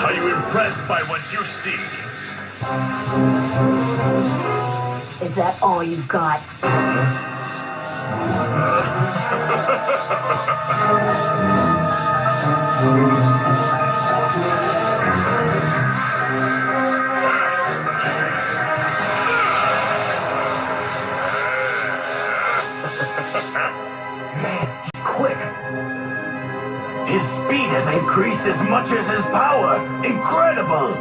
Are you impressed by what you see? Is that all you got? Man, he's quick. His speed has increased as much as his power. Incredible!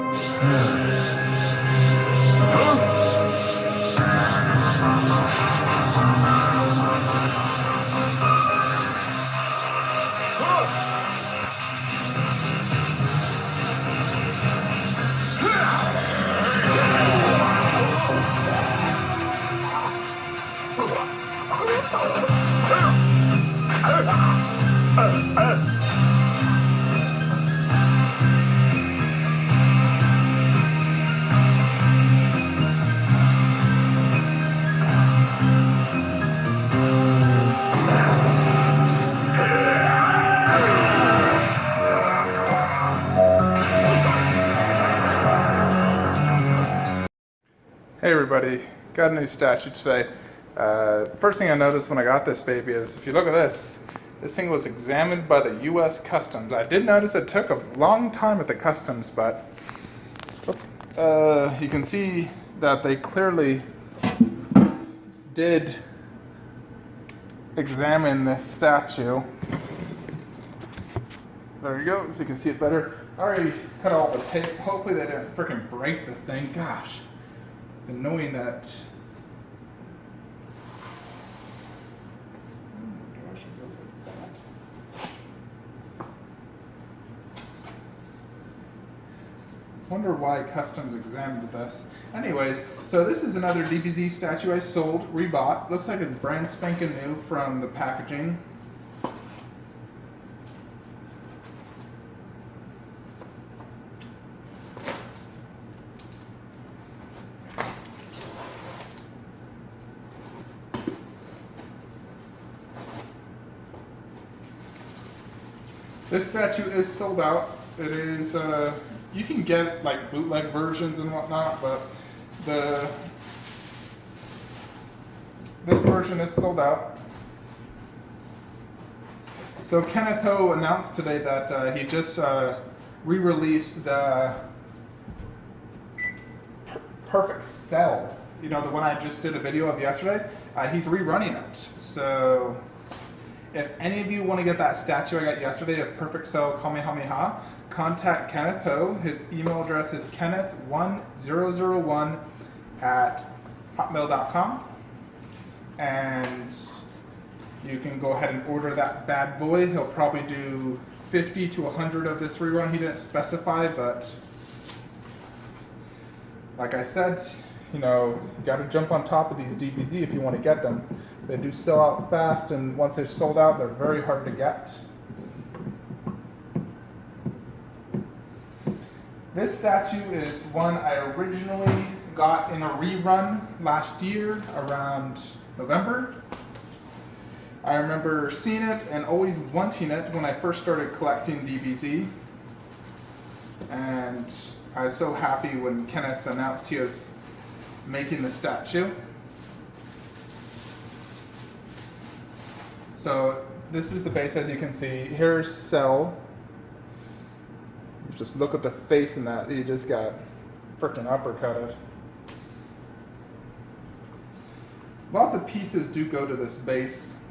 Hey everybody, got a new statue today. First thing I noticed when I got this baby is, if you look at this thing was examined by the US Customs. I did notice it took a long time at the Customs, but you can see that they clearly did examine this statue. There you go, so you can see it better. I already cut all the tape. Hopefully they didn't freaking break the thing. Gosh. It's annoying that. Oh my gosh, it goes like that. Wonder why Customs examined this. Anyways, so this is another DBZ statue I sold, rebought. Looks like it's brand spanking new from the packaging. This statue is sold out. It is, you can get like bootleg versions and whatnot, but this version is sold out. So Kenneth Ho announced today that he just re-released the Perfect Cell. You know, the one I just did a video of yesterday. He's rerunning it. So if any of you want to get that statue I got yesterday of Perfect Cell Kamehameha, contact Kenneth Ho. His email address is kenneth1001@hotmail.com. And you can go ahead and order that bad boy. He'll probably do 50 to 100 of this rerun. He didn't specify, but like I said, you know, you got to jump on top of these DBZ if you want to get them. They do sell out fast, and once they're sold out, they're very hard to get. This statue is one I originally got in a rerun last year around November. I remember seeing it and always wanting it when I first started collecting DBZ. And I was so happy when Kenneth announced he was making the statue. So this is the base, as you can see. Here's Cell. Just look at the face in that. He just got freaking uppercutted. Lots of pieces do go to this base.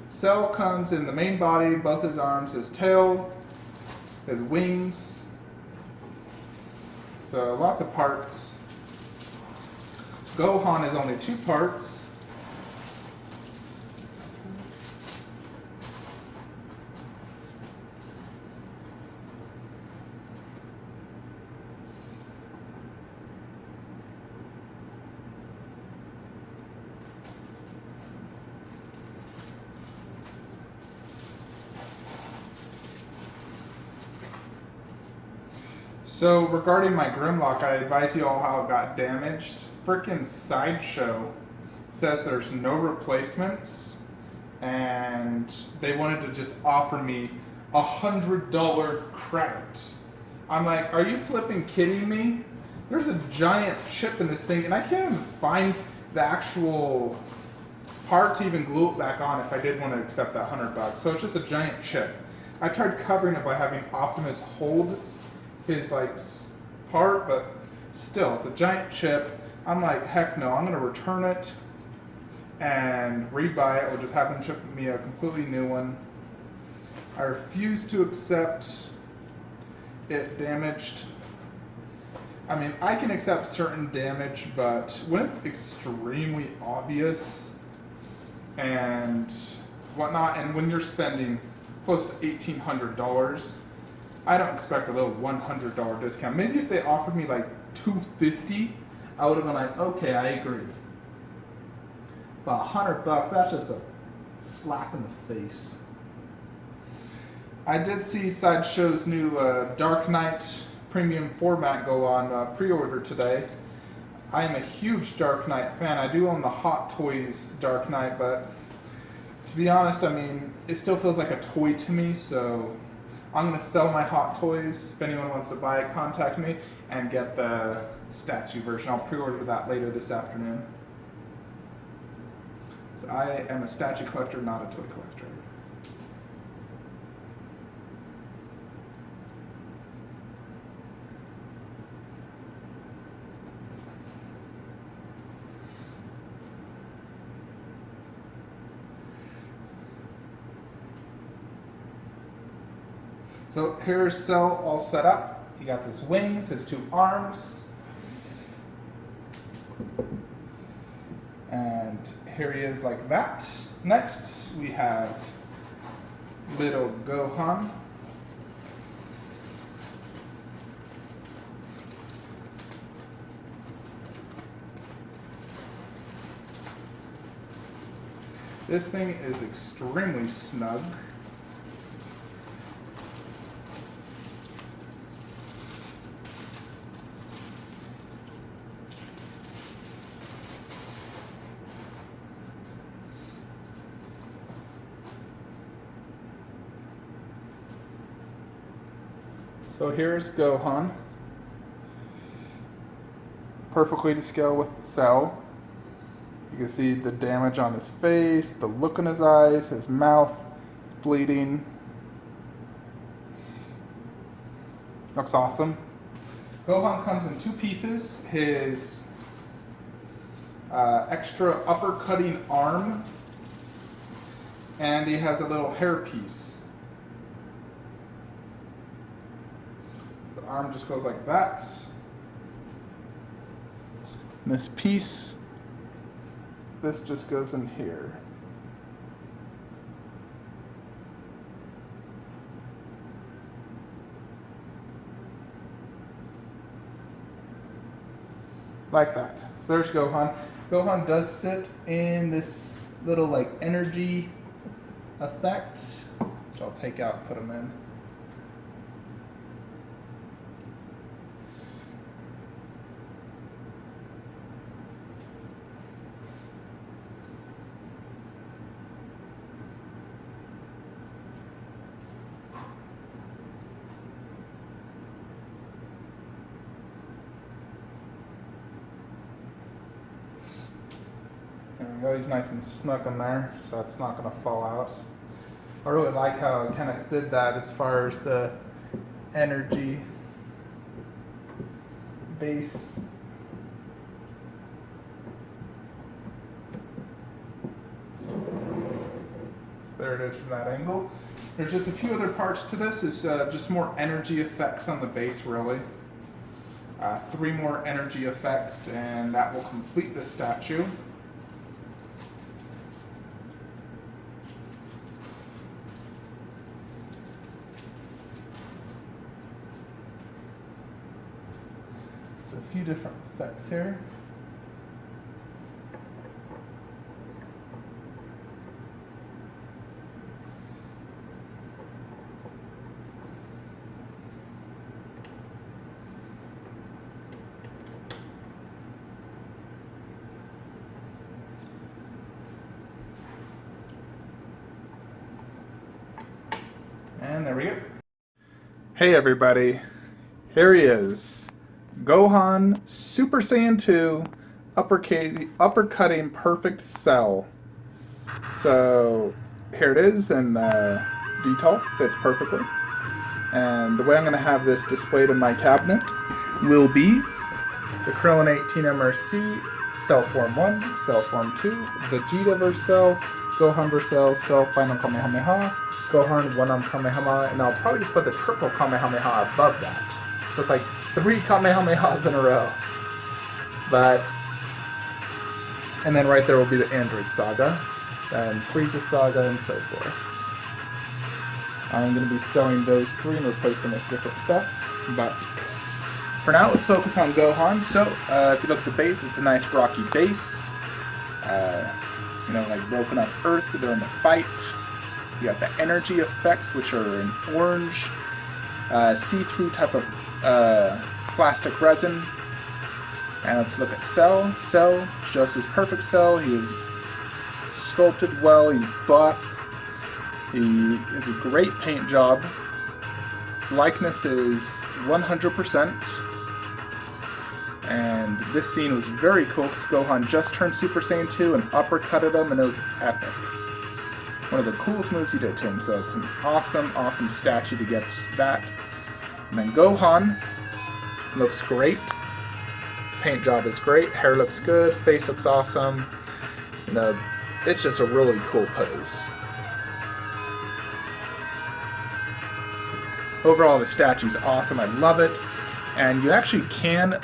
Cell comes in the main body, both his arms, his tail, his wings. So lots of parts. Gohan is only 2 parts. So regarding my Grimlock, I advise you all how it got damaged. Frickin' Sideshow says there's no replacements, and they wanted to just offer me $100 credit. I'm like, are you flipping kidding me? There's a giant chip in this thing, and I can't even find the actual part to even glue it back on if I did want to accept that $100. So it's just a giant chip. I tried covering it by having Optimus hold his like part, but still, it's a giant chip. I'm like, heck no, I'm gonna return it and rebuy it, or just have them ship me a completely new one. I refuse to accept it damaged. I mean, I can accept certain damage, but when it's extremely obvious and whatnot, and when you're spending close to $1,800, I don't expect a little $100 discount. Maybe if they offered me like $250, I would have been like, okay, I agree. But $100, that's just a slap in the face. I did see Sideshow's new Dark Knight premium format go on pre-order today. I am a huge Dark Knight fan. I do own the Hot Toys Dark Knight, but to be honest, I mean, it still feels like a toy to me, so I'm going to sell my Hot Toys. If anyone wants to buy it, contact me and get the statue version. I'll pre-order that later this afternoon. So I am a statue collector, not a toy collector. So here's Cell all set up. He got his wings, his two arms. And here he is like that. Next, we have little Gohan. This thing is extremely snug. So here's Gohan, perfectly to scale with Cell. You can see the damage on his face, the look in his eyes, his mouth is bleeding. Looks awesome. Gohan comes in two pieces. His extra upper cutting arm, and he has a little hair piece. The arm just goes like that. And this piece, this just goes in here. Like that. So there's Gohan. Gohan does sit in this little like energy effect, which I'll take out and put him in. There we go, he's nice and snug in there, so it's not going to fall out. I really like how it kind of did that as far as the energy base. So there it is from that angle. There's just a few other parts to this. It's just more energy effects on the base, really. 3 more energy effects, and that will complete the statue. A few different effects here. And there we go. Hey everybody. Here he is. Gohan Super Saiyan 2 uppercutting perfect cell. So here it is, and the detail fits perfectly. And the way I'm going to have this displayed in my cabinet will be the Krillin 18 MRC, Cell Form 1, Cell Form 2, Vegeta vs. Cell, Gohan vs. Cell, Final Kamehameha, Gohan one-arm Kamehameha, and I'll probably just put the triple Kamehameha above that. So it's like 3 Kamehamehas in a row. And then right there will be the Android Saga, and Frieza Saga, and so forth. I'm going to be selling those 3 and replace them with different stuff, but for now, let's focus on Gohan. So, if you look at the base, it's a nice rocky base. Like broken up earth, they're in the fight. You got the energy effects, which are in orange. See-through type of plastic resin. And let's look at Cell. Cell, just his perfect Cell. He is sculpted well, he's buff. He has a great paint job. Likeness is 100%. And this scene was very cool because Gohan just turned Super Saiyan 2 and uppercutted him, and it was epic. One of the coolest moves he did to him, so it's an awesome, awesome statue to get that. And then Gohan looks great. Paint job is great, hair looks good, face looks awesome. It's just a really cool pose. Overall, the statue's awesome. I love it. And you actually can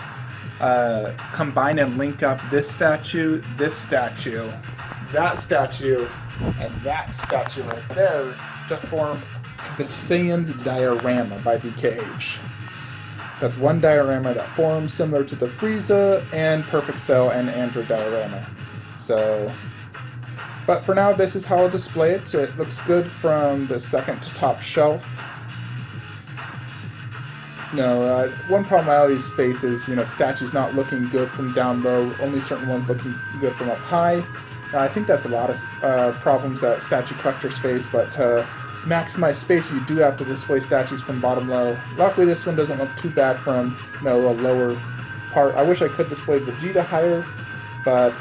combine and link up this statue, that statue, and that statue right there to form the Saiyan's diorama by VKH. So that's one diorama that forms similar to the Frieza and Perfect Cell and Android diorama. But for now, this is how I'll display it. It looks good from the second to top shelf. One problem I always face is, statues not looking good from down low, only certain ones looking good from up high. I think that's a lot of problems that statue collectors face, but to maximize space, you do have to display statues from bottom low. Luckily, this one doesn't look too bad from, a lower part. I wish I could display Vegeta higher, but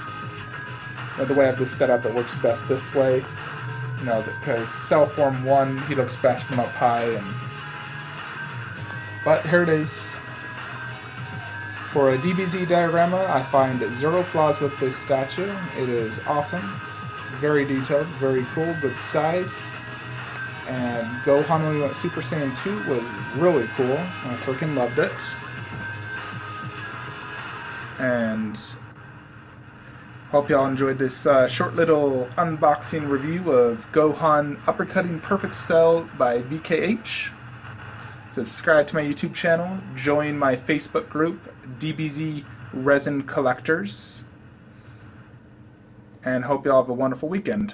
the way I have this set up, it works best this way. Because Cell Form 1, he looks best from up high, but here it is. For a DBZ diorama, I find 0 flaws with this statue. It is awesome, very detailed, very cool, good size. And Gohan when we went Super Saiyan 2 was really cool. I freaking loved it. And hope y'all enjoyed this short little unboxing review of Gohan Uppercutting Perfect Cell by VKH. Subscribe to my YouTube channel, join my Facebook group, DBZ Resin Collectors, and hope y'all have a wonderful weekend.